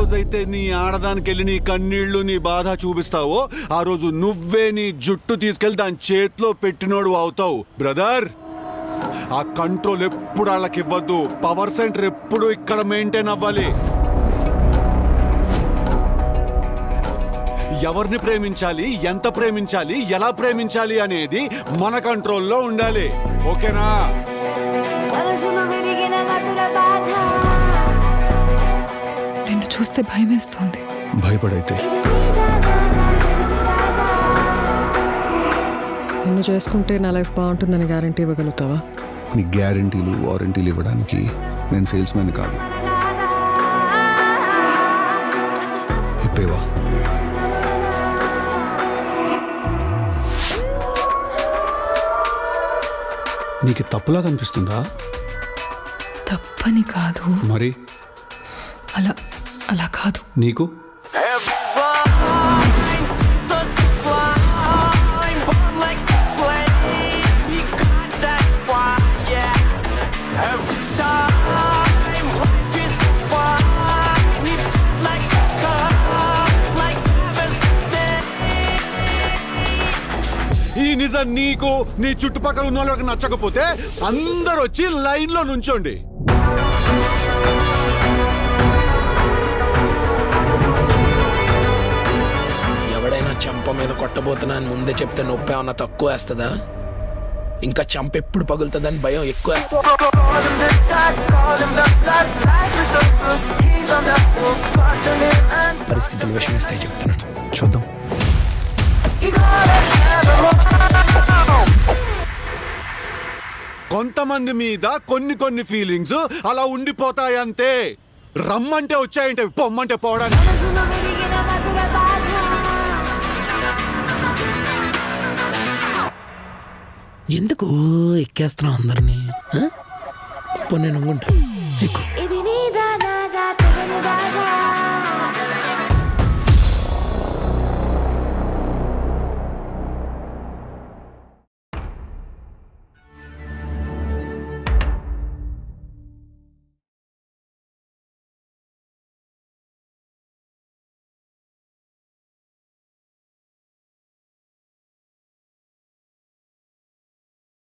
రోజైతే నీ ఆడదానికి వెళ్ళి నీ కన్నీళ్లు నీ బాధ చూపిస్తావో ఆ రోజు నువ్వే నీ జుట్టు తీసుకెళ్లి దాని చేతిలో పెట్టినోడు అవుతావు బ్రదర్. ఆ కంట్రోల్ ఎప్పుడు వాళ్ళకి ఇవ్వద్దు. పవర్ సెంటర్ ఎప్పుడు ఇక్కడ మెయింటైన్ అవ్వాలి. ఎవరిని ప్రేమించాలి, ఎంత ప్రేమించాలి, ఎలా ప్రేమించాలి అనేది మన కంట్రోల్లో ఉండాలి. ఓకేనా? నిన్ను చూస్తే భయమేస్తోంది. భయపడైతే నిన్ను చేసుకుంటే నా లైఫ్ బాగుంటుందని గ్యారంటీ ఇవ్వగలుగుతావా? నీ గ్యారంటీలు వారంటీలు ఇవ్వడానికి నేను సేల్స్ మ్యాన్ కాదు. ఇప్పేవా? నీకు తప్పులా కనిపిస్తుందా? తప్పని కాదు. మరి అలా అలా కాదు. నీకు ఈ నిజం నీకు నీ చుట్టుపక్కల ఉన్న వాళ్ళకి నచ్చకపోతే అందరూ వచ్చి లైన్ లో నుంచోండి. ఎవడైనా చంప మీద కొట్టబోతున్నా అని ముందే చెప్తే నొప్పి ఏమన్నా తక్కువ వేస్తుందా? ఇంకా చంప ఎప్పుడు పగులుతుందని భయం ఎక్కువ. పరిస్థితులు విషమిస్తాయి చెప్తున్నాను, చూద్దాం. కొంతమంది మీద కొన్ని ఫీలింగ్స్ అలా ఉండిపోతాయంతే. రమ్మంటే వచ్చాయంటే పొమ్మంటే పోవడానికి. ఎందుకు ఎక్కేస్తున్నావు అందరినీ? పోనీ నువ్వుంటా ఎక్కువ.